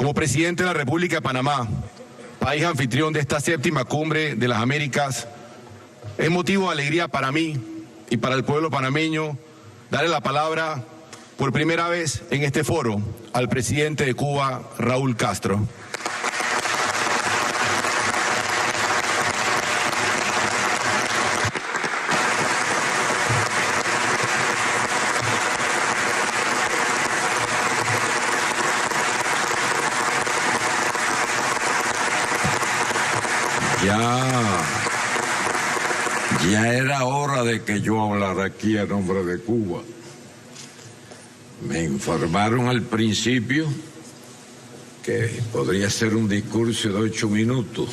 Como presidente de la República de Panamá, país anfitrión de esta 7ª Cumbre de las Américas, es motivo de alegría para mí y para el pueblo panameño darle la palabra por primera vez en este foro al presidente de Cuba, Raúl Castro. Ya era hora de que yo hablara aquí a nombre de Cuba. Me informaron al principio que podría ser un discurso de 8 minutos.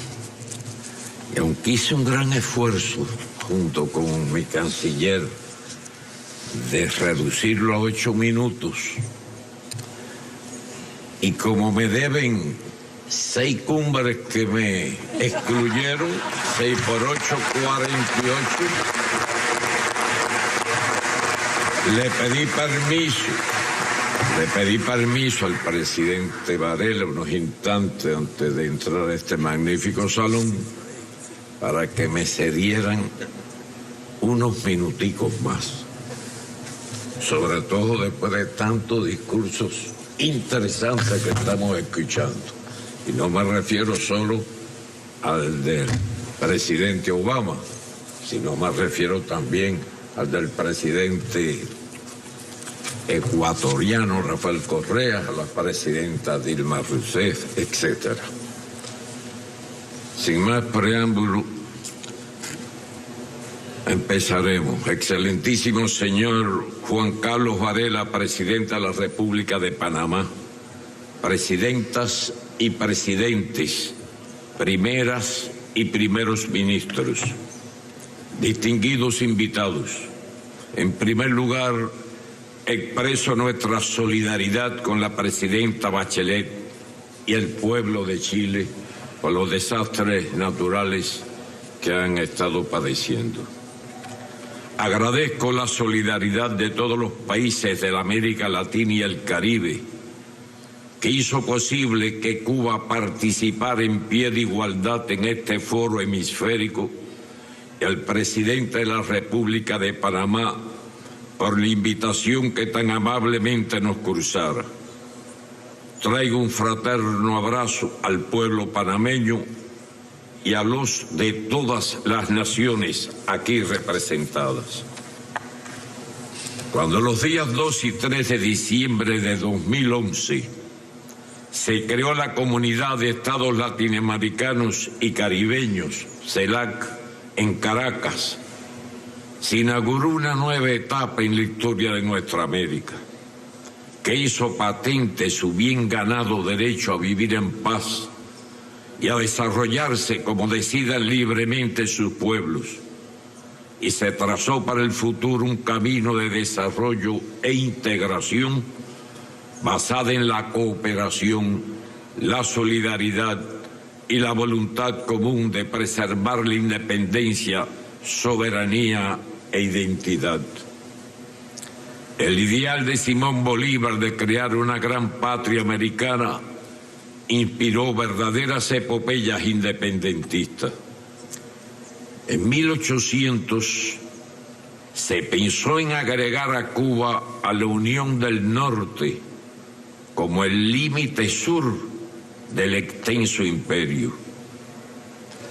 Y aunque hice un gran esfuerzo, junto con mi canciller, de reducirlo a 8 minutos, y como me deben 6 cumbres que me excluyeron, 6 por 8, 48. Le pedí permiso al presidente Varela unos instantes antes de entrar a este magnífico salón para que me cedieran unos minuticos más. Sobre todo después de tantos discursos interesantes que estamos escuchando. Y no me refiero solo al del presidente Obama, sino me refiero también al del presidente ecuatoriano Rafael Correa, a la presidenta Dilma Rousseff, etc. Sin más preámbulo, empezaremos. Excelentísimo señor Juan Carlos Varela, presidente de la República de Panamá, presidentas y presidentes, primeras y primeros ministros, distinguidos invitados. En primer lugar, expreso nuestra solidaridad con la presidenta Bachelet y el pueblo de Chile por los desastres naturales que han estado padeciendo. Agradezco la solidaridad de todos los países de la América Latina y el Caribe, que hizo posible que Cuba participara en pie de igualdad en este foro hemisférico, y al presidente de la República de Panamá por la invitación que tan amablemente nos cruzara. Traigo un fraterno abrazo al pueblo panameño y a los de todas las naciones aquí representadas. Cuando los días 2 y 3 de diciembre de 2011 se creó la Comunidad de Estados Latinoamericanos y Caribeños, CELAC, en Caracas, se inauguró una nueva etapa en la historia de nuestra América, que hizo patente su bien ganado derecho a vivir en paz y a desarrollarse como decidan libremente sus pueblos, y se trazó para el futuro un camino de desarrollo e integración basada en la cooperación, la solidaridad y la voluntad común de preservar la independencia, soberanía e identidad. El ideal de Simón Bolívar de crear una gran patria americana inspiró verdaderas epopeyas independentistas. En 1800 se pensó en agregar a Cuba a la Unión del Norte como el límite sur del extenso imperio.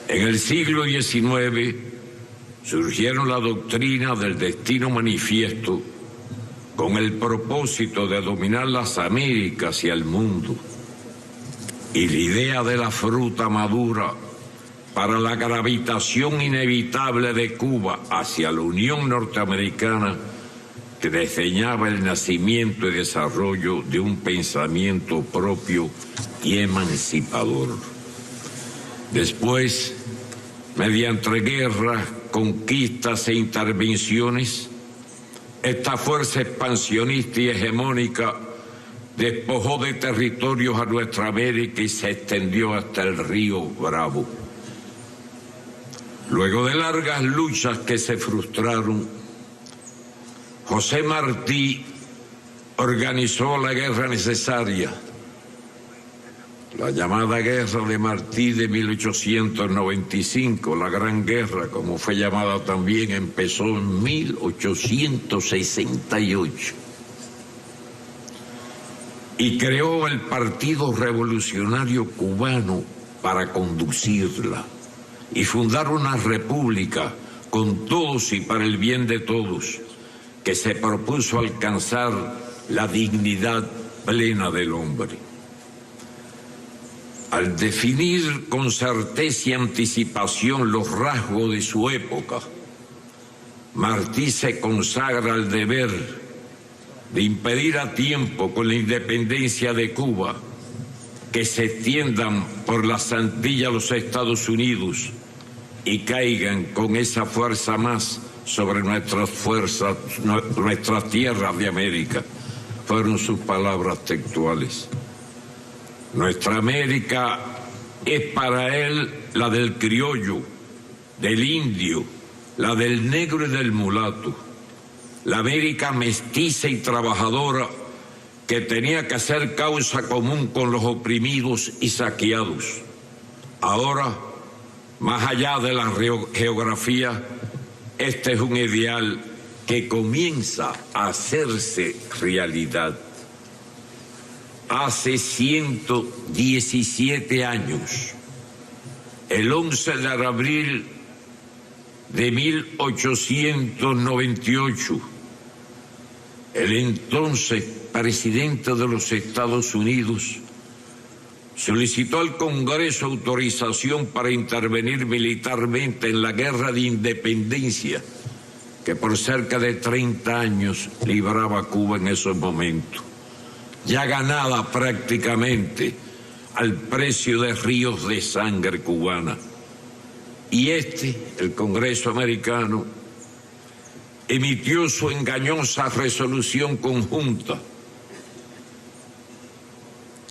En el siglo XIX surgieron la doctrina del destino manifiesto con el propósito de dominar las Américas y el mundo, y la idea de la fruta madura para la gravitación inevitable de Cuba hacia la Unión Norteamericana, que diseñaba el nacimiento y desarrollo de un pensamiento propio y emancipador. Después, mediante guerras, conquistas e intervenciones, esta fuerza expansionista y hegemónica despojó de territorios a nuestra América y se extendió hasta el río Bravo. Luego de largas luchas que se frustraron, José Martí organizó la guerra necesaria La llamada Guerra de Martí de 1895, la Gran Guerra, como fue llamada también, empezó en 1868 y creó el Partido Revolucionario Cubano para conducirla y fundar una república con todos y para el bien de todos, que se propuso alcanzar la dignidad plena del hombre. Al definir con certeza y anticipación los rasgos de su época, Martí se consagra al deber de impedir a tiempo, con la independencia de Cuba, que se extiendan por las Antillas los Estados Unidos y caigan con esa fuerza más sobre nuestras tierras de América. Fueron sus palabras textuales. Nuestra América es para él la del criollo, del indio, la del negro y del mulato. La América mestiza y trabajadora que tenía que hacer causa común con los oprimidos y saqueados. Ahora, más allá de la geografía, este es un ideal que comienza a hacerse realidad. Hace 117 años, el 11 de abril de 1898, el entonces presidente de los Estados Unidos solicitó al Congreso autorización para intervenir militarmente en la guerra de independencia que por cerca de 30 años libraba Cuba en esos momentos, ya ganada prácticamente al precio de ríos de sangre cubana. Y el Congreso americano, emitió su engañosa resolución conjunta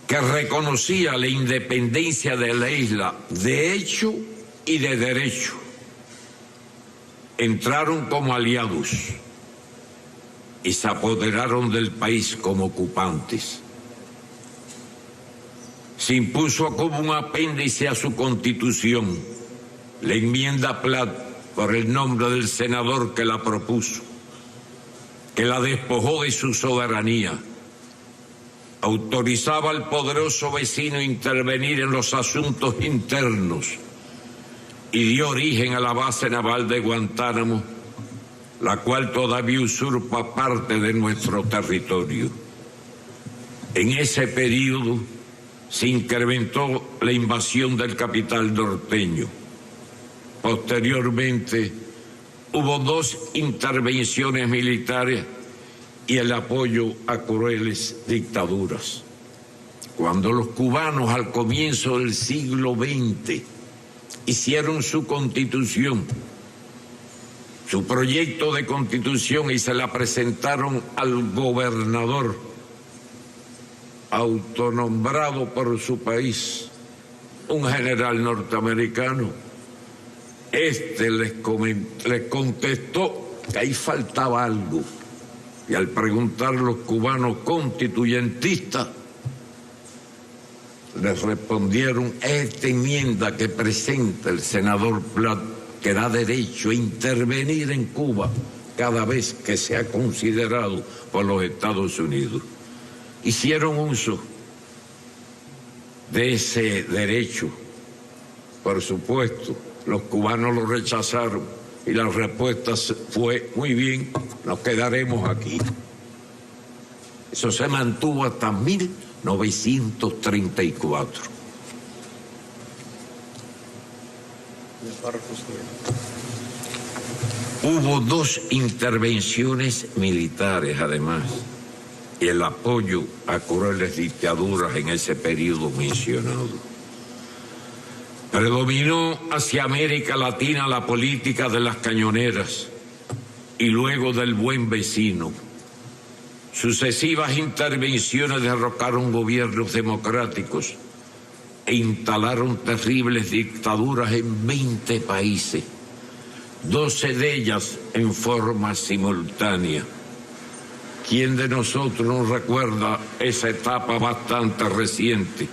que reconocía la independencia de la isla de hecho y de derecho. Entraron como aliados y se apoderaron del país como ocupantes. Se impuso como un apéndice a su constitución la enmienda Platt, por el nombre del senador que la propuso, que la despojó de su soberanía. Autorizaba al poderoso vecino a intervenir en los asuntos internos y dio origen a la base naval de Guantánamo, la cual todavía usurpa parte de nuestro territorio. En ese periodo se incrementó la invasión del capital norteño. Posteriormente hubo 2 intervenciones militares y el apoyo a crueles dictaduras. Cuando los cubanos al comienzo del siglo XX hicieron su constitución, su proyecto de constitución, y se la presentaron al gobernador autonombrado por su país, un general norteamericano, les contestó que ahí faltaba algo. Y al preguntar a los cubanos constituyentistas, les respondieron: esta enmienda que presenta el senador Platt, que da derecho a intervenir en Cuba cada vez que sea considerado por los Estados Unidos. Hicieron uso de ese derecho. Por supuesto, los cubanos lo rechazaron y la respuesta fue: muy bien, nos quedaremos aquí. Eso se mantuvo hasta 1934. Hubo 2 intervenciones militares, además, y el apoyo a crueles dictaduras en ese periodo mencionado. Predominó hacia América Latina la política de las cañoneras y luego del buen vecino. Sucesivas intervenciones derrocaron gobiernos democráticos e instalaron terribles dictaduras en 20 países, 12 de ellas en forma simultánea. ¿Quién de nosotros no recuerda esa etapa bastante reciente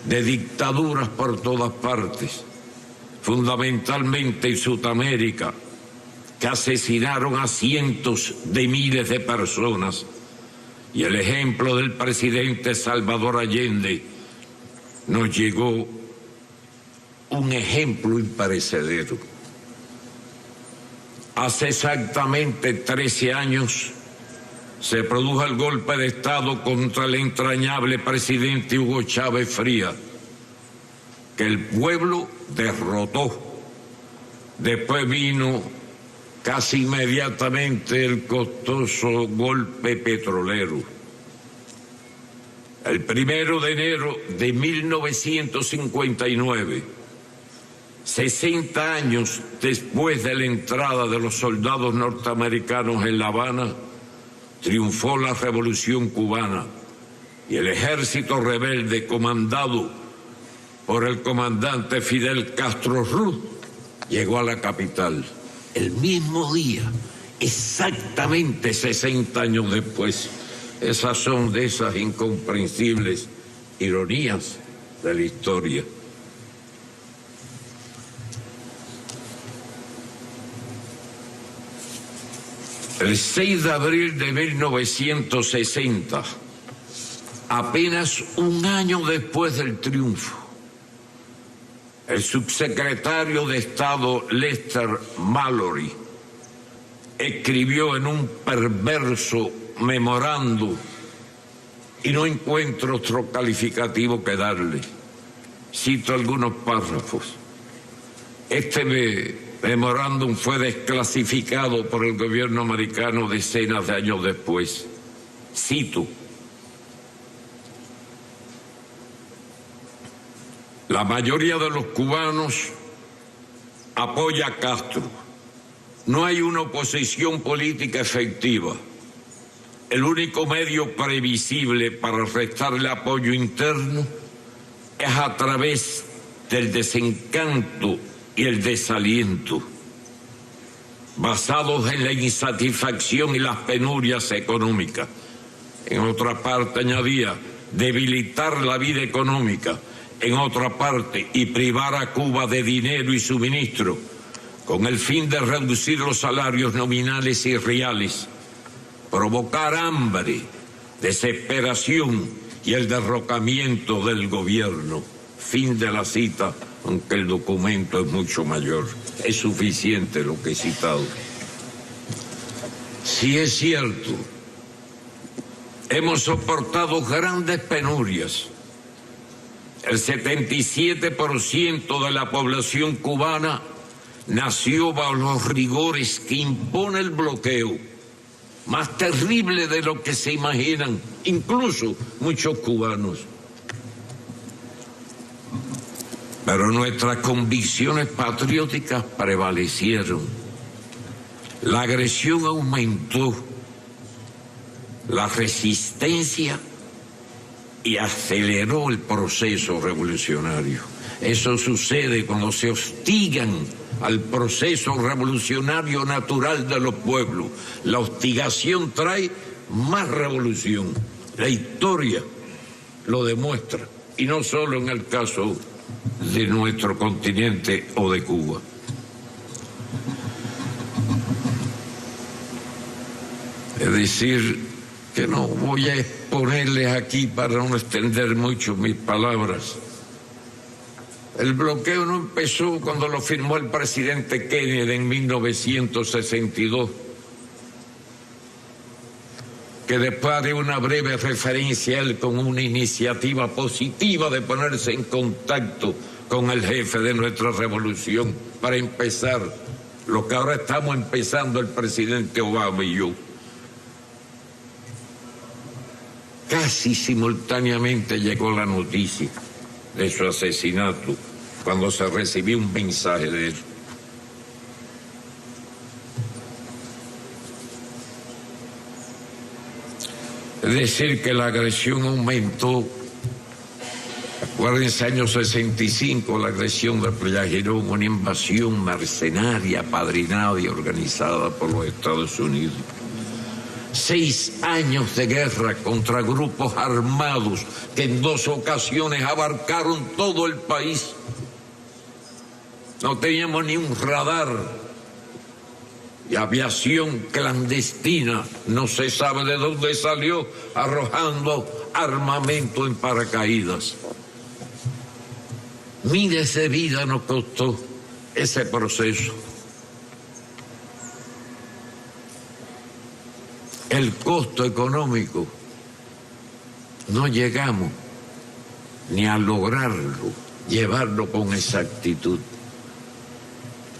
de dictaduras por todas partes, fundamentalmente en Sudamérica, que asesinaron a cientos de miles de personas, y el ejemplo del presidente Salvador Allende nos llegó un ejemplo imperecedero. Hace exactamente 13 años se produjo el golpe de Estado contra el entrañable presidente Hugo Chávez Frías, que el pueblo derrotó. Después vino casi inmediatamente el costoso golpe petrolero. El 1 de enero de 1959, 60 años después de la entrada de los soldados norteamericanos en La Habana, triunfó la Revolución Cubana y el ejército rebelde comandado por el comandante Fidel Castro Ruz llegó a la capital. El mismo día, exactamente 60 años después. Esas son de esas incomprensibles ironías de la historia. El 6 de abril de 1960, apenas un año después del triunfo, el subsecretario de Estado Lester Mallory escribió en un perverso memorando, y no encuentro otro calificativo que darle. Cito algunos párrafos. Este memorándum fue desclasificado por el gobierno americano decenas de años después. Cito: la mayoría de los cubanos apoya a Castro. No hay una oposición política efectiva. El único medio previsible para restarle apoyo interno es a través del desencanto y el desaliento, basados en la insatisfacción y las penurias económicas. En otra parte añadía, debilitar la vida económica. En otra parte, y privar a Cuba de dinero y suministro, con el fin de reducir los salarios nominales y reales, provocar hambre, desesperación y el derrocamiento del gobierno. Fin de la cita, aunque el documento es mucho mayor. Es suficiente lo que he citado. Sí es cierto, hemos soportado grandes penurias. El 77% de la población cubana nació bajo los rigores que impone el bloqueo, más terrible de lo que se imaginan, incluso muchos cubanos. Pero nuestras convicciones patrióticas prevalecieron. La agresión aumentó, la resistencia y aceleró el proceso revolucionario. Eso sucede cuando se hostigan al proceso revolucionario natural de los pueblos. La hostigación trae más revolución. La historia lo demuestra, y no solo en el caso de nuestro continente o de Cuba. Es decir, que no voy a exponerles aquí para no extender mucho mis palabras. El bloqueo no empezó cuando lo firmó el presidente Kennedy en 1962, que después haré una breve referencia a él con una iniciativa positiva de ponerse en contacto con el jefe de nuestra revolución para empezar lo que ahora estamos empezando el presidente Obama y yo. Casi simultáneamente llegó la noticia de su asesinato cuando se recibió un mensaje de él. Es decir, que la agresión aumentó. Acuérdense, año 65, la agresión de Playa Girón, una invasión mercenaria, apadrinada y organizada por los Estados Unidos. 6 años de guerra contra grupos armados que en 2 ocasiones abarcaron todo el país. No teníamos ni un radar. Y aviación clandestina, no se sabe de dónde salió, arrojando armamento en paracaídas. Miles de vidas nos costó ese proceso. El costo económico, no llegamos ni a lograrlo, llevarlo con exactitud.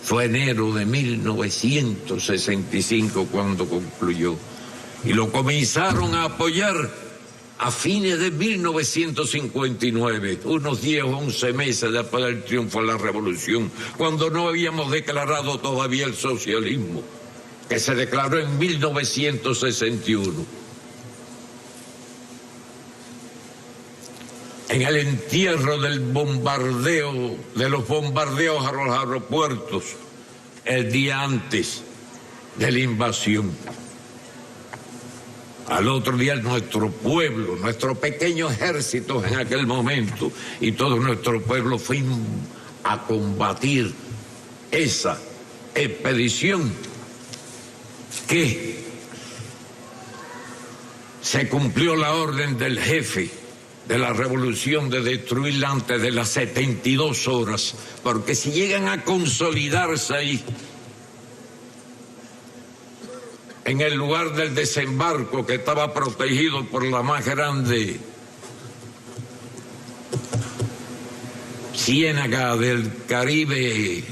Fue enero de 1965 cuando concluyó. Y lo comenzaron a apoyar a fines de 1959, unos 10 o 11 meses después del triunfo de la revolución, cuando no habíamos declarado todavía el socialismo, que se declaró en 1961. En el entierro del bombardeo, de los bombardeos a los aeropuertos, el día antes de la invasión. Al otro día nuestro pueblo, nuestro pequeño ejército en aquel momento y todo nuestro pueblo fuimos a combatir esa expedición que se cumplió la orden del jefe de la revolución de destruirla antes de las 72 horas, porque si llegan a consolidarse ahí, en el lugar del desembarco que estaba protegido por la más grande ciénaga del Caribe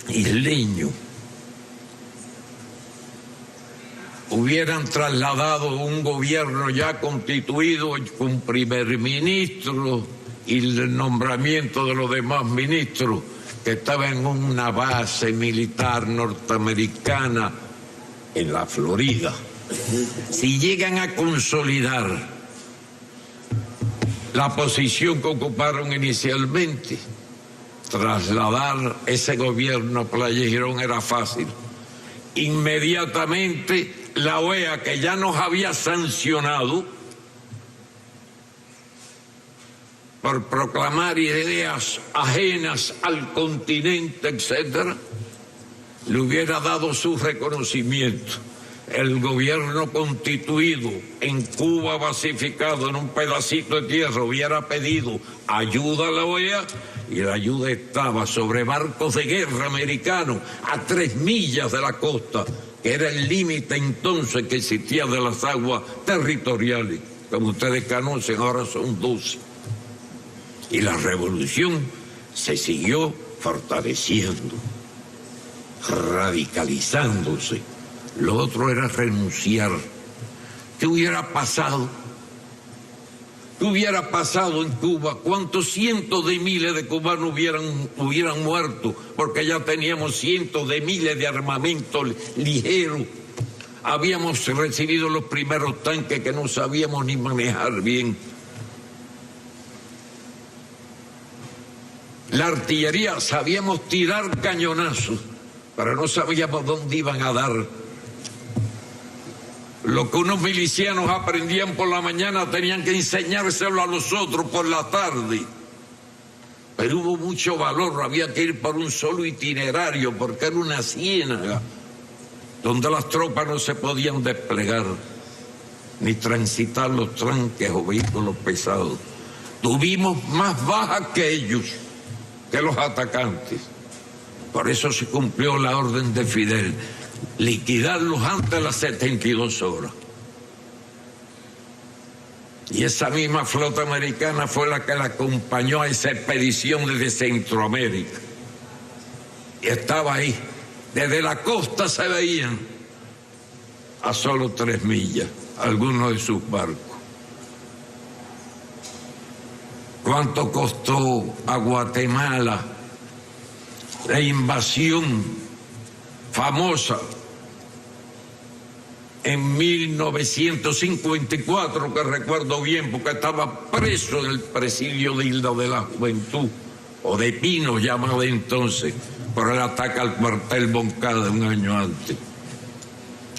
isleño, hubieran trasladado un gobierno ya constituido con primer ministro y el nombramiento de los demás ministros, que estaban en una base militar norteamericana en la Florida. Si llegan a consolidar la posición que ocuparon inicialmente, trasladar ese gobierno a Playa Girón era fácil. Inmediatamente la OEA, que ya nos había sancionado por proclamar ideas ajenas al continente, etcétera, le hubiera dado su reconocimiento. El gobierno constituido en Cuba, pacificado en un pedacito de tierra, hubiera pedido ayuda a la OEA, y la ayuda estaba sobre barcos de guerra americanos a 3 millas de la costa, que era el límite entonces que existía de las aguas territoriales. Como ustedes conocen, ahora son 12. Y la revolución se siguió fortaleciendo, radicalizándose. Lo otro era renunciar. ¿Qué hubiera pasado? ¿Qué hubiera pasado en Cuba? ¿Cuántos cientos de miles de cubanos hubieran muerto? Porque ya teníamos cientos de miles de armamento ligero. Habíamos recibido los primeros tanques que no sabíamos ni manejar bien. La artillería, sabíamos tirar cañonazos, pero no sabíamos dónde iban a dar. Lo que unos milicianos aprendían por la mañana tenían que enseñárselo a los otros por la tarde. Pero hubo mucho valor, había que ir por un solo itinerario, porque era una ciénaga donde las tropas no se podían desplegar, ni transitar los tranques o vehículos pesados. Tuvimos más bajas que ellos, que los atacantes. Por eso se cumplió la orden de Fidel, liquidarlos antes de las 72 horas. Y esa misma flota americana fue la que la acompañó a esa expedición desde Centroamérica. Y estaba ahí. Desde la costa se veían a solo 3 millas algunos de sus barcos. ¿Cuánto costó a Guatemala la invasión famosa en 1954, que recuerdo bien porque estaba preso en el presidio de Isla de la Juventud, o de Pinos llamado entonces, por el ataque al cuartel Moncada un año antes.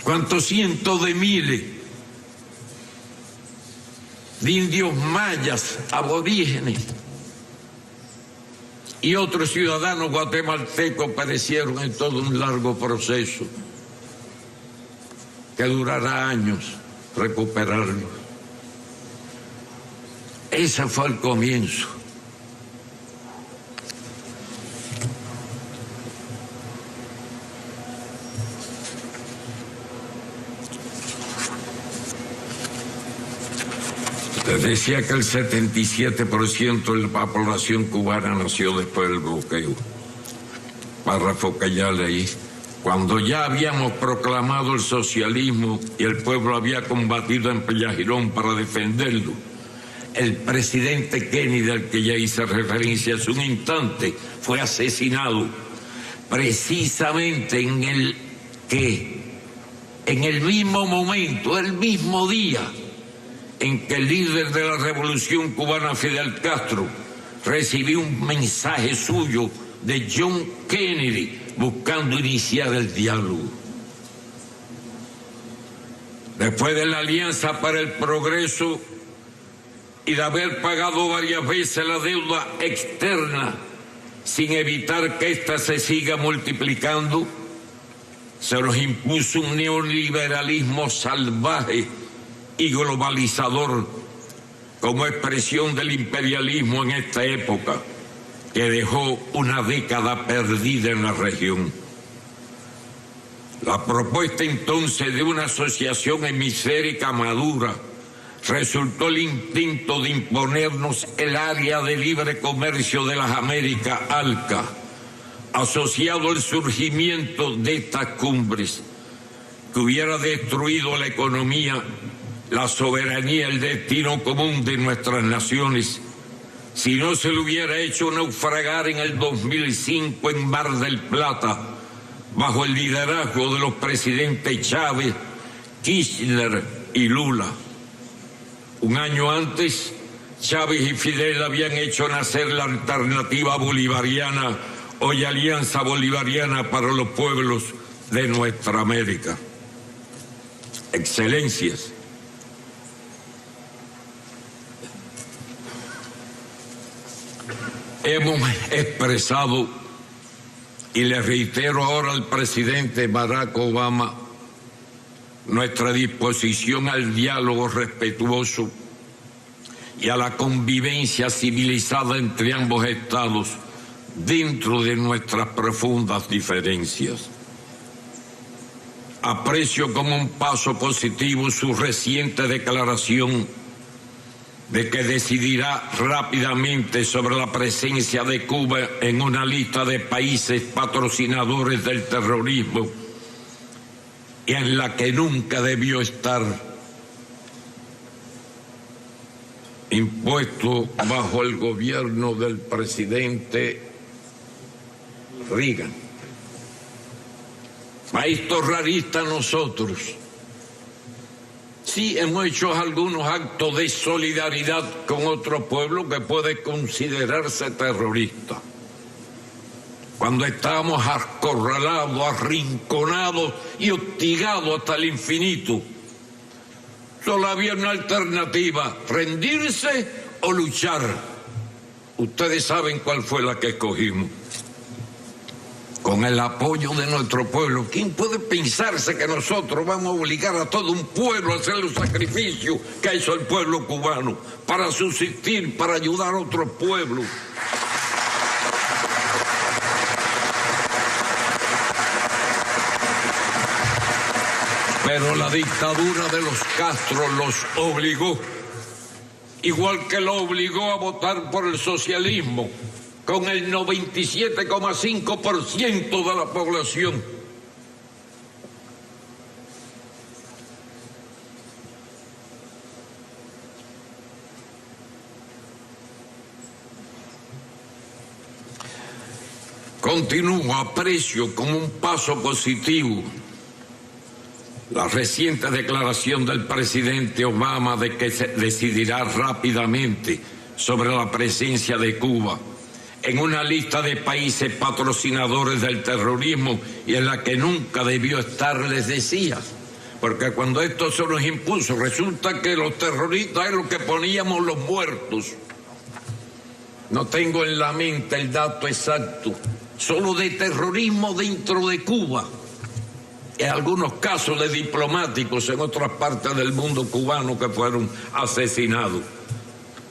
¿Cuántos cientos de miles de indios mayas, aborígenes y otros ciudadanos guatemaltecos perecieron en todo un largo proceso que durará años recuperarlo? Ese fue el comienzo. Les decía que el 77% de la población cubana nació después del bloqueo. Párrafo que ya leí. Cuando ya habíamos proclamado el socialismo y el pueblo había combatido en Pellagirón para defenderlo, el presidente Kennedy, al que ya hice referencia hace un instante, fue asesinado precisamente en el mismo momento, el mismo día en que el líder de la revolución cubana, Fidel Castro, recibió un mensaje suyo de John Kennedy buscando iniciar el diálogo. Después de la Alianza para el Progreso y de haber pagado varias veces la deuda externa sin evitar que ésta se siga multiplicando, se nos impuso un neoliberalismo salvaje y globalizador como expresión del imperialismo en esta época, que dejó una década perdida en la región. La propuesta entonces de una asociación hemisférica madura resultó el intento de imponernos el área de libre comercio de las Américas, ALCA, asociado al surgimiento de estas cumbres, que hubiera destruido la economía, la soberanía, el destino común de nuestras naciones, si no se le hubiera hecho naufragar en el 2005 en Mar del Plata, bajo el liderazgo de los presidentes Chávez, Kirchner y Lula. Un año antes, Chávez y Fidel habían hecho nacer la alternativa bolivariana, hoy Alianza Bolivariana para los Pueblos de nuestra América. Excelencias, hemos expresado, y le reitero ahora al presidente Barack Obama, nuestra disposición al diálogo respetuoso y a la convivencia civilizada entre ambos estados dentro de nuestras profundas diferencias. Aprecio como un paso positivo su reciente declaración de que decidirá rápidamente sobre la presencia de Cuba en una lista de países patrocinadores del terrorismo y en la que nunca debió estar, impuesto bajo el gobierno del presidente Reagan. País terrorista nosotros. Sí, hemos hecho algunos actos de solidaridad con otro pueblo que puede considerarse terrorista. Cuando estábamos acorralados, arrinconados y hostigados hasta el infinito, solo había una alternativa: rendirse o luchar. Ustedes saben cuál fue la que escogimos. Con el apoyo de nuestro pueblo. ¿Quién puede pensarse que nosotros vamos a obligar a todo un pueblo a hacer los sacrificios que hizo el pueblo cubano para subsistir, para ayudar a otros pueblos? Pero la dictadura de los Castro los obligó, igual que lo obligó a votar por el socialismo, con el 97,5% de la población. Continúo, aprecio como un paso positivo la reciente declaración del presidente Obama de que se decidirá rápidamente sobre la presencia de Cuba en una lista de países patrocinadores del terrorismo y en la que nunca debió estar, les decía. Porque cuando esto se nos impuso, resulta que los terroristas es lo que poníamos los muertos. No tengo en la mente el dato exacto, solo de terrorismo dentro de Cuba. En algunos casos de diplomáticos en otras partes del mundo cubano que fueron asesinados.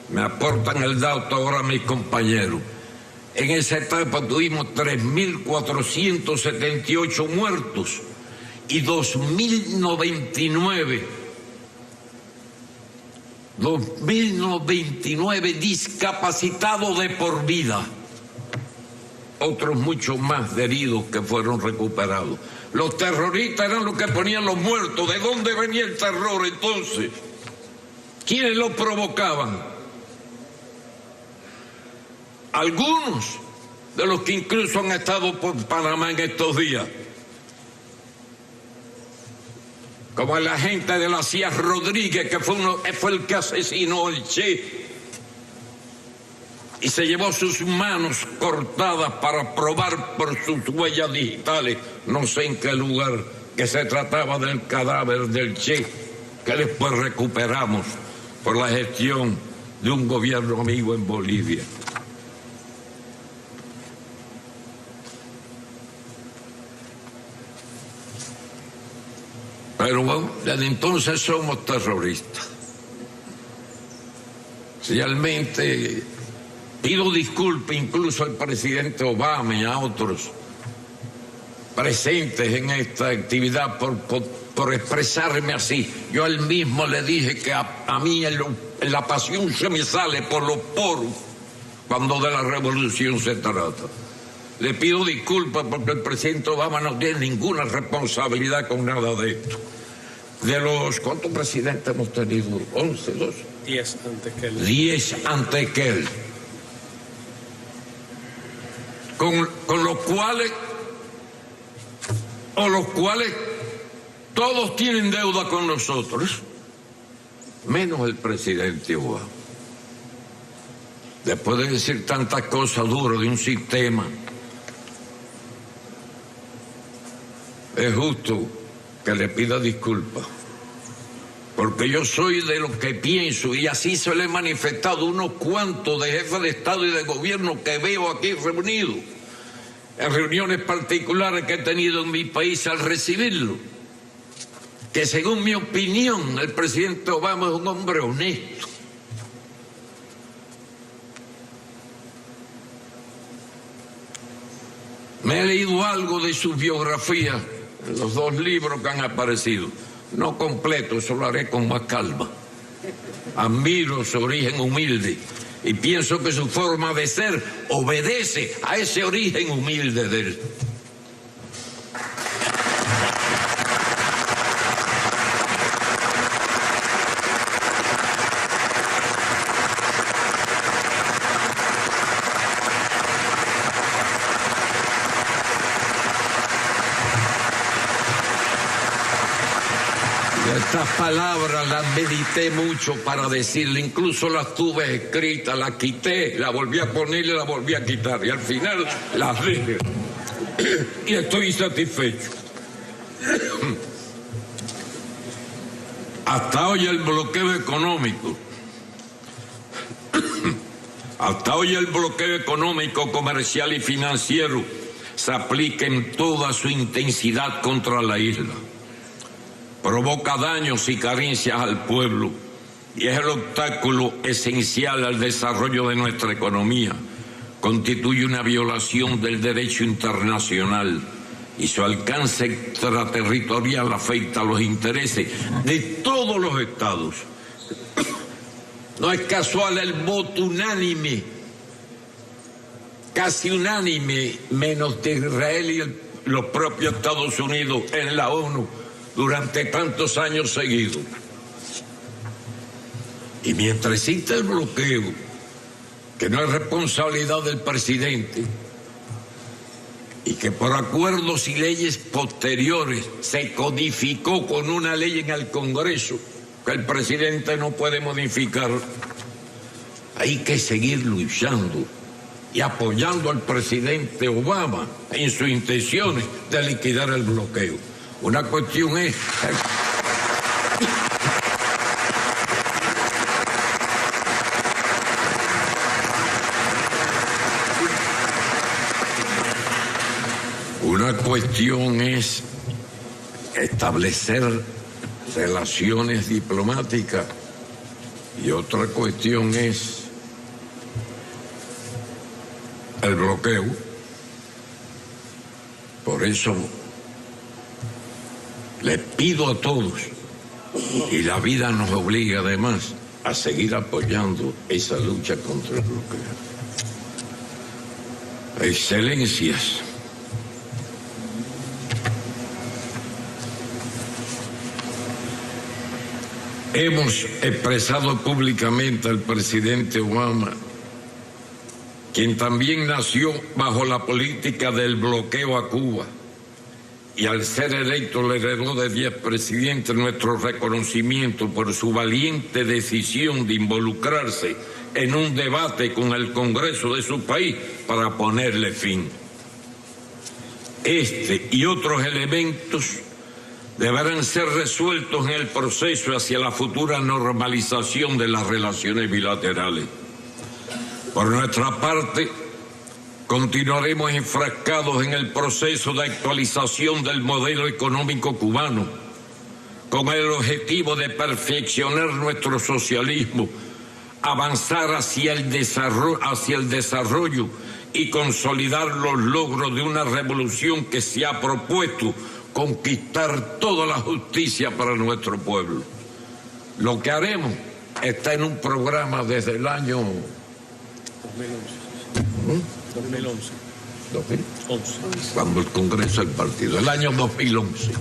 Me aportan el dato ahora mis compañeros. En esa etapa tuvimos 3.478 muertos y 2.099 discapacitados de por vida. Otros muchos más heridos que fueron recuperados. Los terroristas eran los que ponían los muertos. ¿De dónde venía el terror entonces? ¿Quiénes lo provocaban? Algunos de los que incluso han estado por Panamá en estos días, como el agente de la CIA Rodríguez, que fue el que asesinó al Che y se llevó sus manos cortadas para probar por sus huellas digitales, no sé en qué lugar, que se trataba del cadáver del Che, que después recuperamos por la gestión de un gobierno amigo en Bolivia. Pero bueno, desde entonces somos terroristas. Realmente pido disculpas incluso al presidente Obama y a otros presentes en esta actividad por expresarme así. Yo a él mismo le dije que a mí la pasión se me sale por los poros cuando de la revolución se trata. Le pido disculpas porque el presidente Obama no tiene ninguna responsabilidad con nada de esto. De los, ¿cuántos presidentes hemos tenido? 11, 12. 10 antes que él. 10 antes que él. Con los cuales todos tienen deuda con nosotros, menos el presidente Obama. Después de decir tantas cosas duras de un sistema, es justo que le pida disculpas, porque yo soy de lo que pienso y así se le he manifestado unos cuantos de jefes de Estado y de gobierno que veo aquí reunidos, en reuniones particulares que he tenido en mi país al recibirlo, que según mi opinión el presidente Obama es un hombre honesto. Me he leído algo de su biografía, los 2 libros que han aparecido, no completo, eso lo haré con más calma. Admiro su origen humilde y pienso que su forma de ser obedece a ese origen humilde de él. Estas palabras las medité mucho para decirle, incluso las tuve escritas, las quité, las volví a poner y las volví a quitar, y al final las dije. Y estoy satisfecho. Hasta hoy el bloqueo económico, comercial y financiero se aplica en toda su intensidad contra la isla. Provoca daños y carencias al pueblo y es el obstáculo esencial al desarrollo de nuestra economía. Constituye una violación del derecho internacional y su alcance extraterritorial afecta a los intereses de todos los estados. No es casual el voto unánime, casi unánime, menos de Israel y los propios Estados Unidos en la ONU, durante tantos años seguidos. Y mientras existe el bloqueo, que no es responsabilidad del presidente, y que por acuerdos y leyes posteriores se codificó con una ley en el Congreso, que el presidente no puede modificar, hay que seguir luchando y apoyando al presidente Obama en sus intenciones de liquidar el bloqueo. Una cuestión es... Una cuestión es establecer relaciones diplomáticas y otra cuestión es el bloqueo. Por eso les pido a todos, y la vida nos obliga además a seguir apoyando esa lucha contra el bloqueo. Excelencias, hemos expresado públicamente al presidente Obama, quien también nació bajo la política del bloqueo a Cuba y al ser electo le heredó de 10 presidentes, nuestro reconocimiento por su valiente decisión de involucrarse en un debate con el Congreso de su país para ponerle fin. Este y otros elementos deberán ser resueltos en el proceso hacia la futura normalización de las relaciones bilaterales. Por nuestra parte, continuaremos enfrascados en el proceso de actualización del modelo económico cubano, con el objetivo de perfeccionar nuestro socialismo, avanzar hacia el desarrollo y consolidar los logros de una revolución que se ha propuesto conquistar toda la justicia para nuestro pueblo. Lo que haremos está en un programa desde el año 2011. 2011, cuando el Congreso del Partido, el año 2011.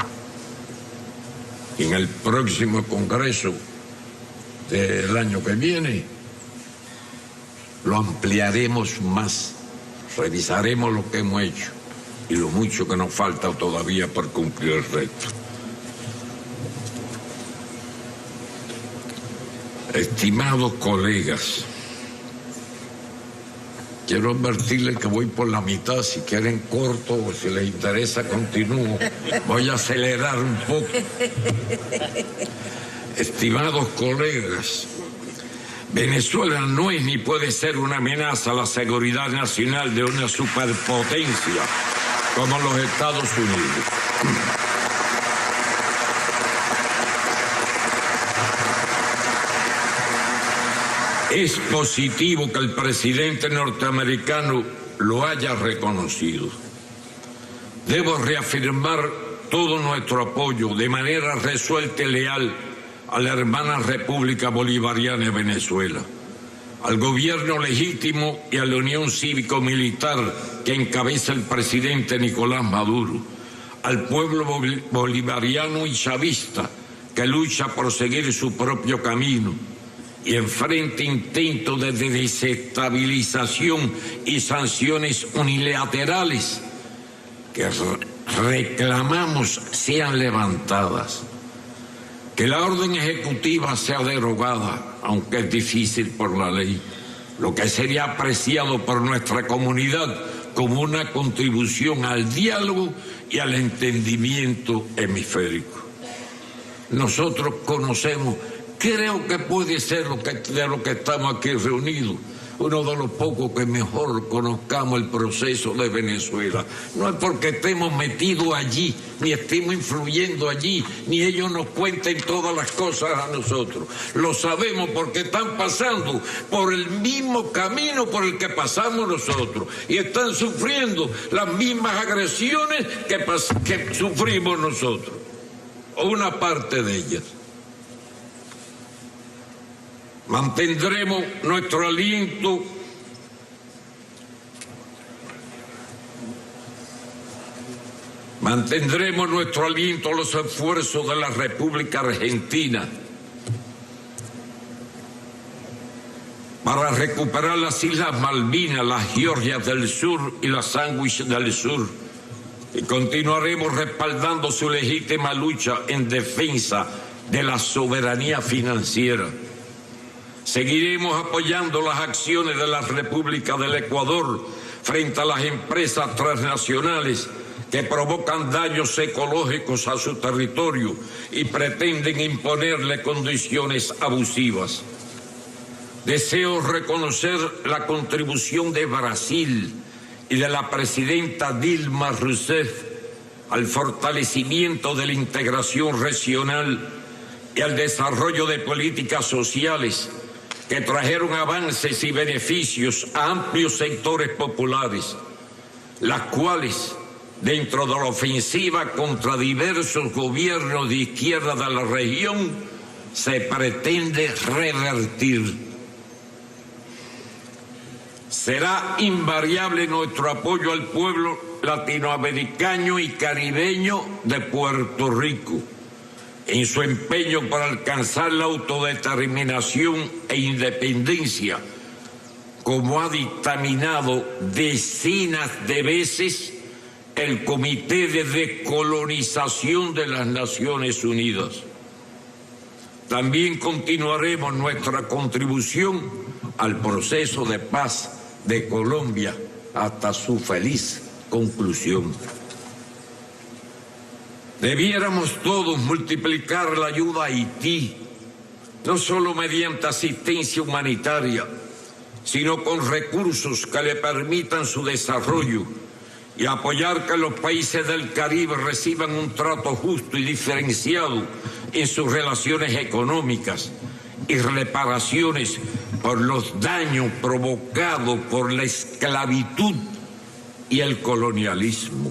Y en el próximo Congreso del año que viene lo ampliaremos más, revisaremos lo que hemos hecho y lo mucho que nos falta todavía por cumplir el reto. Estimados colegas, quiero advertirles que voy por la mitad. Si quieren corto o si les interesa continúo. Voy a acelerar un poco. Estimados colegas, Venezuela no es ni puede ser una amenaza a la seguridad nacional de una superpotencia como los Estados Unidos. Es positivo que el presidente norteamericano lo haya reconocido. Debo reafirmar todo nuestro apoyo de manera resuelta y leal a la hermana República Bolivariana de Venezuela, al gobierno legítimo y a la unión cívico-militar que encabeza el presidente Nicolás Maduro, al pueblo bolivariano y chavista que lucha por seguir su propio camino y enfrenta intentos de desestabilización y sanciones unilaterales que reclamamos sean levantadas. Que la orden ejecutiva sea derogada, aunque es difícil por la ley, lo que sería apreciado por nuestra comunidad como una contribución al diálogo y al entendimiento hemisférico. Nosotros conocemos, creo que puede ser de lo que estamos aquí reunidos, uno de los pocos que mejor conozcamos el proceso de Venezuela. No es porque estemos metidos allí, ni estemos influyendo allí, ni ellos nos cuenten todas las cosas a nosotros. Lo sabemos porque están pasando por el mismo camino por el que pasamos nosotros y están sufriendo las mismas agresiones que sufrimos nosotros, o una parte de ellas. Mantendremos nuestro aliento a los esfuerzos de la República Argentina para recuperar las Islas Malvinas, las Georgias del Sur y las Sandwich del Sur, y continuaremos respaldando su legítima lucha en defensa de la soberanía financiera. Seguiremos apoyando las acciones de la República del Ecuador frente a las empresas transnacionales que provocan daños ecológicos a su territorio y pretenden imponerle condiciones abusivas. Deseo reconocer la contribución de Brasil y de la presidenta Dilma Rousseff al fortalecimiento de la integración regional y al desarrollo de políticas sociales que trajeron avances y beneficios a amplios sectores populares, las cuales, dentro de la ofensiva contra diversos gobiernos de izquierda de la región, se pretende revertir. Será invariable nuestro apoyo al pueblo latinoamericano y caribeño de Puerto Rico en su empeño para alcanzar la autodeterminación e independencia, como ha dictaminado decenas de veces el Comité de Descolonización de las Naciones Unidas. También continuaremos nuestra contribución al proceso de paz de Colombia hasta su feliz conclusión. Debiéramos todos multiplicar la ayuda a Haití, no solo mediante asistencia humanitaria, sino con recursos que le permitan su desarrollo y apoyar que los países del Caribe reciban un trato justo y diferenciado en sus relaciones económicas y reparaciones por los daños provocados por la esclavitud y el colonialismo.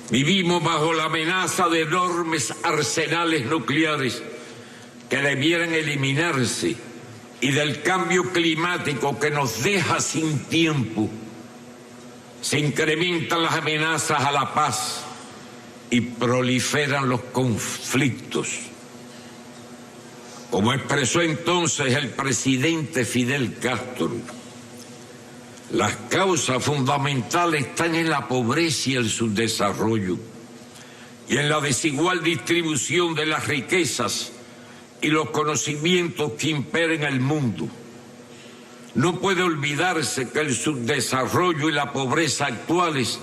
Vivimos bajo la amenaza de enormes arsenales nucleares que debieran eliminarse y del cambio climático que nos deja sin tiempo. Se incrementan las amenazas a la paz y proliferan los conflictos. Como expresó entonces el presidente Fidel Castro, las causas fundamentales están en la pobreza y el subdesarrollo y en la desigual distribución de las riquezas y los conocimientos que imperan el mundo. No puede olvidarse que el subdesarrollo y la pobreza actuales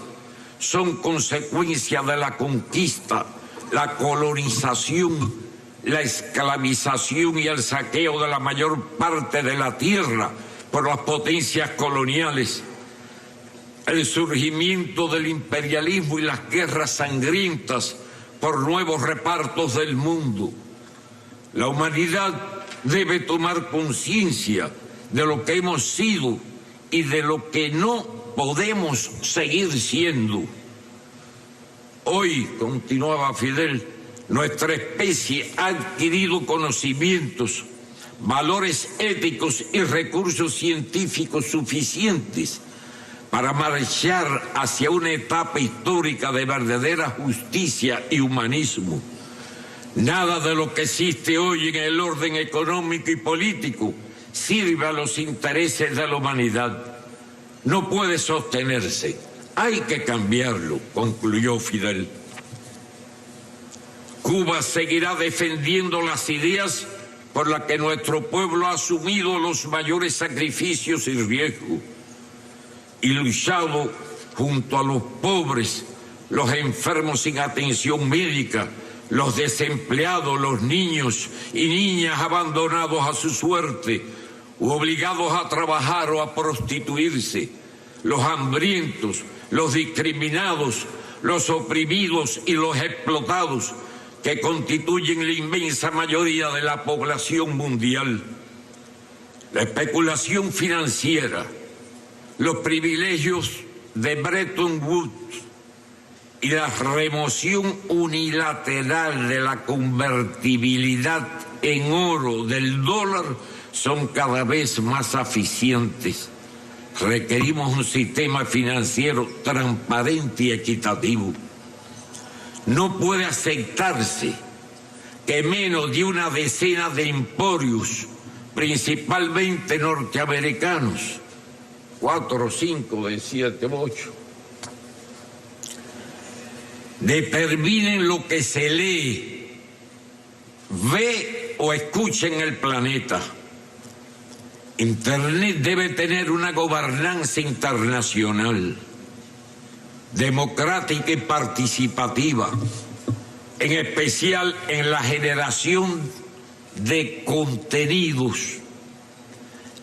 son consecuencia de la conquista, la colonización, la esclavización y el saqueo de la mayor parte de la tierra por las potencias coloniales, el surgimiento del imperialismo y las guerras sangrientas por nuevos repartos del mundo. La humanidad debe tomar conciencia de lo que hemos sido y de lo que no podemos seguir siendo. Hoy, continuaba Fidel, nuestra especie ha adquirido conocimientos, valores éticos y recursos científicos suficientes para marchar hacia una etapa histórica de verdadera justicia y humanismo. Nada de lo que existe hoy en el orden económico y político sirve a los intereses de la humanidad. No puede sostenerse. Hay que cambiarlo, concluyó Fidel. Cuba seguirá defendiendo las ideas por las que nuestro pueblo ha asumido los mayores sacrificios y riesgos y luchado junto a los pobres, los enfermos sin atención médica, los desempleados, los niños y niñas abandonados a su suerte u obligados a trabajar o a prostituirse, los hambrientos, los discriminados, los oprimidos y los explotados, que constituyen la inmensa mayoría de la población mundial. La especulación financiera, los privilegios de Bretton Woods y la remoción unilateral de la convertibilidad en oro del dólar son cada vez más eficientes. Requerimos un sistema financiero transparente y equitativo. No puede aceptarse que menos de una decena de emporios, principalmente norteamericanos, 4 o 5 de 7 u 8, determinen lo que se lee, ve o escuchen el planeta. Internet debe tener una gobernanza internacional, democrática y participativa, en especial en la generación de contenidos.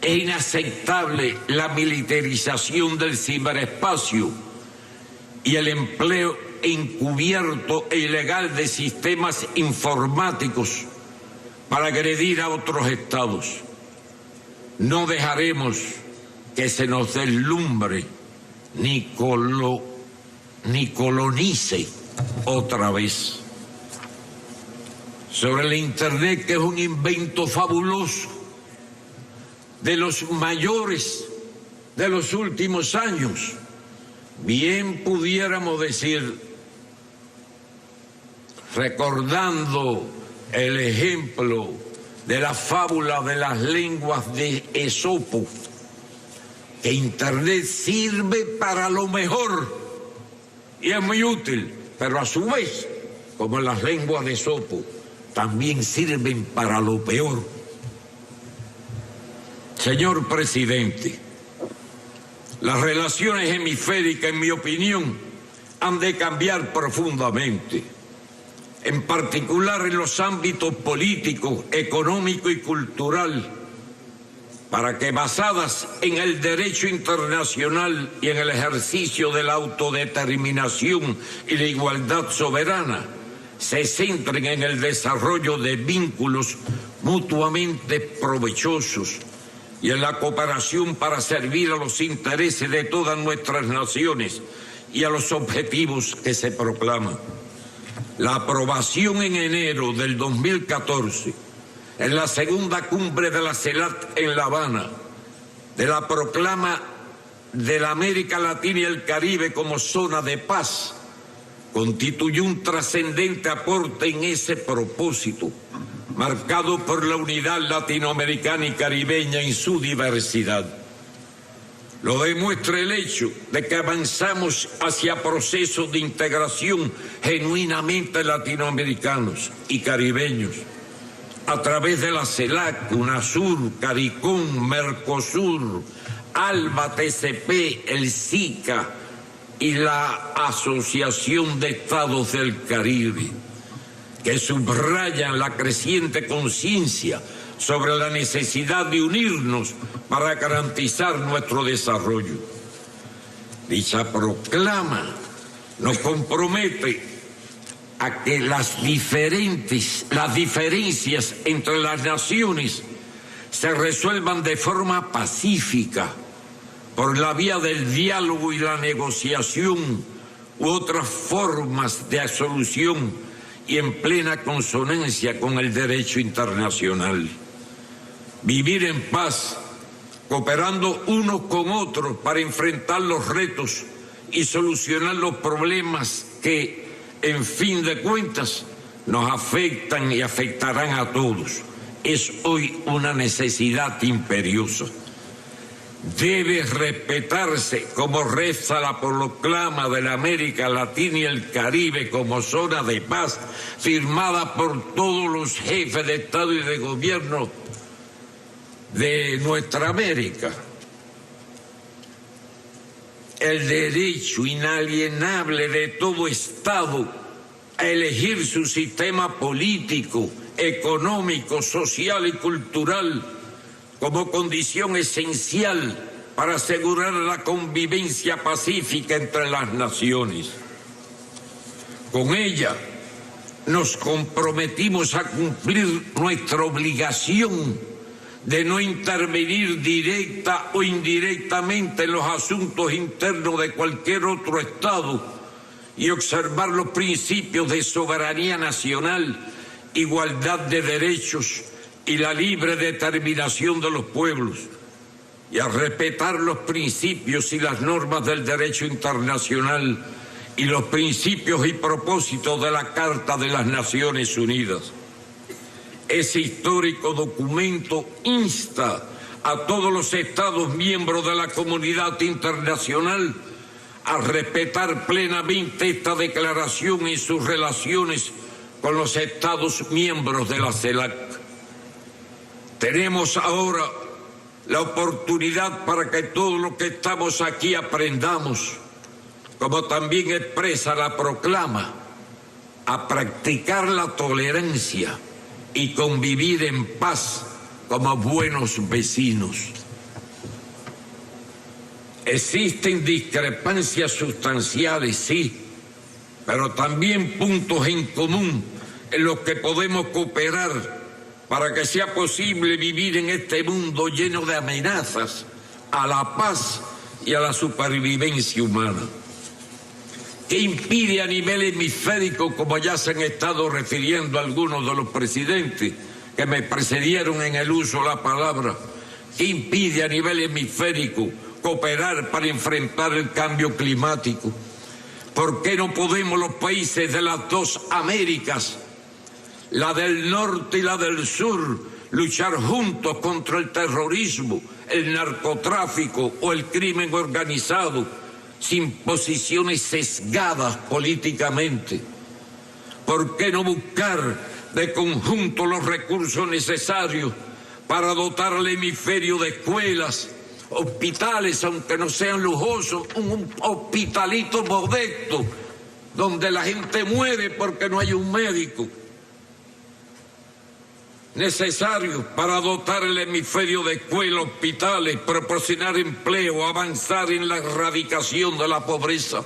Es inaceptable la militarización del ciberespacio y el empleo encubierto e ilegal de sistemas informáticos para agredir a otros estados. No dejaremos que se nos deslumbre ni colonice otra vez. Sobre el Internet, que es un invento fabuloso, de los mayores de los últimos años, bien pudiéramos decir, recordando el ejemplo de la fábula de las lenguas de Esopo, que Internet sirve para lo mejor y es muy útil, pero a su vez, como las lenguas de Esopo, también sirven para lo peor. Señor presidente, las relaciones hemisféricas, en mi opinión, han de cambiar profundamente, en particular en los ámbitos político, económico y cultural, para que, basadas en el derecho internacional y en el ejercicio de la autodeterminación y la igualdad soberana, se centren en el desarrollo de vínculos mutuamente provechosos y en la cooperación para servir a los intereses de todas nuestras naciones y a los objetivos que se proclaman. La aprobación en enero del 2014, en la segunda cumbre de la CELAC en La Habana, de la proclama de la América Latina y el Caribe como zona de paz, constituyó un trascendente aporte en ese propósito, marcado por la unidad latinoamericana y caribeña en su diversidad. Lo demuestra el hecho de que avanzamos hacia procesos de integración genuinamente latinoamericanos y caribeños, a través de la CELAC, UNASUR, CARICOM, Mercosur, ALBA, TCP, el SICA y la Asociación de Estados del Caribe, que subrayan la creciente conciencia sobre la necesidad de unirnos para garantizar nuestro desarrollo. Dicha proclama nos compromete a que las diferencias entre las naciones se resuelvan de forma pacífica por la vía del diálogo y la negociación u otras formas de solución y en plena consonancia con el derecho internacional. Vivir en paz, cooperando unos con otros para enfrentar los retos y solucionar los problemas que, en fin de cuentas, nos afectan y afectarán a todos. Es hoy una necesidad imperiosa. Debe respetarse, como reza la proclama de la América Latina y el Caribe como zona de paz, firmada por todos los jefes de Estado y de Gobierno de nuestra América. El derecho inalienable de todo Estado a elegir su sistema político, económico, social y cultural como condición esencial para asegurar la convivencia pacífica entre las naciones. Con ella nos comprometimos a cumplir nuestra obligación de no intervenir directa o indirectamente en los asuntos internos de cualquier otro Estado y observar los principios de soberanía nacional, igualdad de derechos y la libre determinación de los pueblos, y a respetar los principios y las normas del derecho internacional y los principios y propósitos de la Carta de las Naciones Unidas. Ese histórico documento insta a todos los Estados miembros de la comunidad internacional a respetar plenamente esta declaración y sus relaciones con los Estados miembros de la CELAC. Tenemos ahora la oportunidad para que todos los que estamos aquí aprendamos, como también expresa la proclama, a practicar la tolerancia y convivir en paz como buenos vecinos. Existen discrepancias sustanciales, sí, pero también puntos en común en los que podemos cooperar para que sea posible vivir en este mundo lleno de amenazas a la paz y a la supervivencia humana. ¿Qué impide a nivel hemisférico, como ya se han estado refiriendo algunos de los presidentes que me precedieron en el uso de la palabra, qué impide a nivel hemisférico cooperar para enfrentar el cambio climático? ¿Por qué no podemos los países de las dos Américas, la del norte y la del sur, luchar juntos contra el terrorismo, el narcotráfico o el crimen organizado, sin posiciones sesgadas políticamente? ¿Por qué no buscar de conjunto los recursos necesarios para dotar al hemisferio de escuelas, hospitales, aunque no sean lujosos, un hospitalito modesto, donde la gente muere porque no hay un médico? Necesarios para dotar el hemisferio de escuelas, hospitales, proporcionar empleo, avanzar en la erradicación de la pobreza.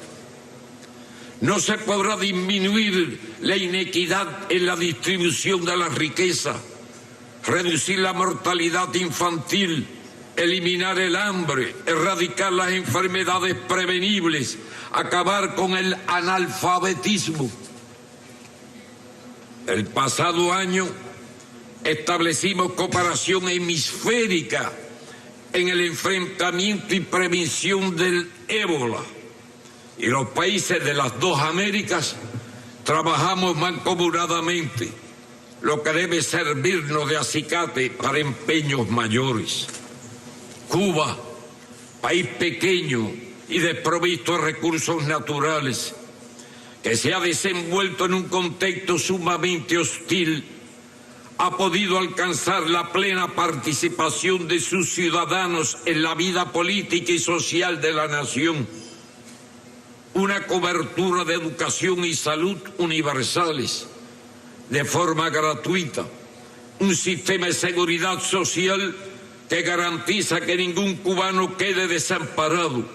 No se podrá disminuir la inequidad en la distribución de la riqueza, reducir la mortalidad infantil, eliminar el hambre, erradicar las enfermedades prevenibles, acabar con el analfabetismo. El pasado año establecimos cooperación hemisférica en el enfrentamiento y prevención del ébola. Y los países de las dos Américas trabajamos mancomunadamente, lo que debe servirnos de acicate para empeños mayores. Cuba, país pequeño y desprovisto de recursos naturales, que se ha desenvuelto en un contexto sumamente hostil, ha podido alcanzar la plena participación de sus ciudadanos en la vida política y social de la nación, una cobertura de educación y salud universales de forma gratuita, un sistema de seguridad social que garantiza que ningún cubano quede desamparado,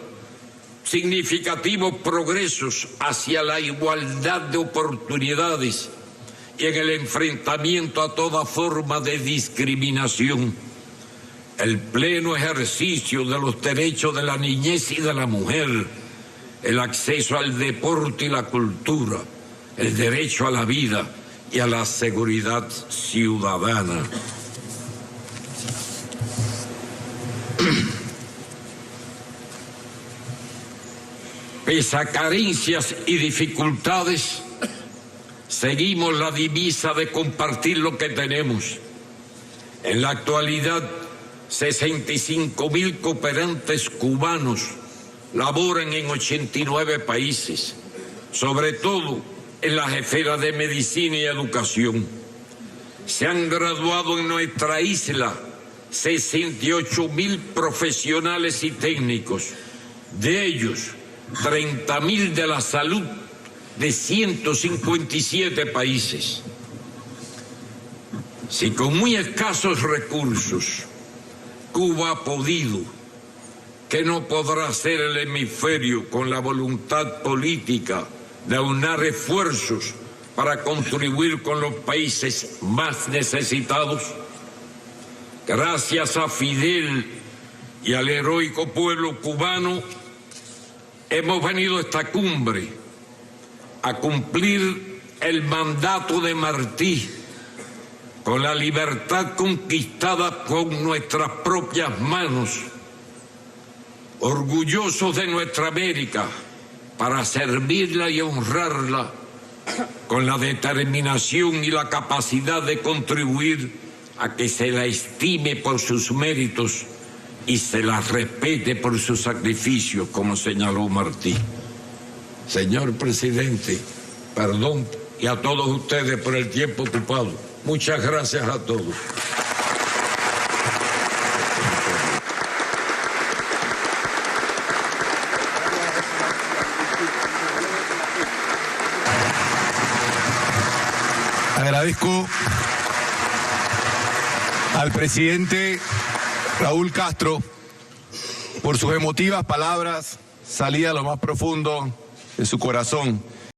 significativos progresos hacia la igualdad de oportunidades y en el enfrentamiento a toda forma de discriminación, el pleno ejercicio de los derechos de la niñez y de la mujer, el acceso al deporte y la cultura, el derecho a la vida y a la seguridad ciudadana. Pese a carencias y dificultades, seguimos la divisa de compartir lo que tenemos. En la actualidad, 65.000 cooperantes cubanos laboran en 89 países, sobre todo en las esferas de medicina y educación. Se han graduado en nuestra isla 68.000 profesionales y técnicos, de ellos 30.000 de la salud de 157 países. Si con muy escasos recursos Cuba ha podido, ¿qué no podrá hacer el hemisferio con la voluntad política de aunar esfuerzos para contribuir con los países más necesitados? Gracias a Fidel y al heroico pueblo cubano, hemos venido a esta cumbre a cumplir el mandato de Martí, con la libertad conquistada con nuestras propias manos, orgullosos de nuestra América, para servirla y honrarla con la determinación y la capacidad de contribuir a que se la estime por sus méritos y se la respete por sus sacrificios, como señaló Martí. Señor presidente, perdón, y a todos ustedes por el tiempo ocupado. Muchas gracias a todos. Agradezco al presidente Raúl Castro por sus emotivas palabras, salidas a lo más profundo de su corazón.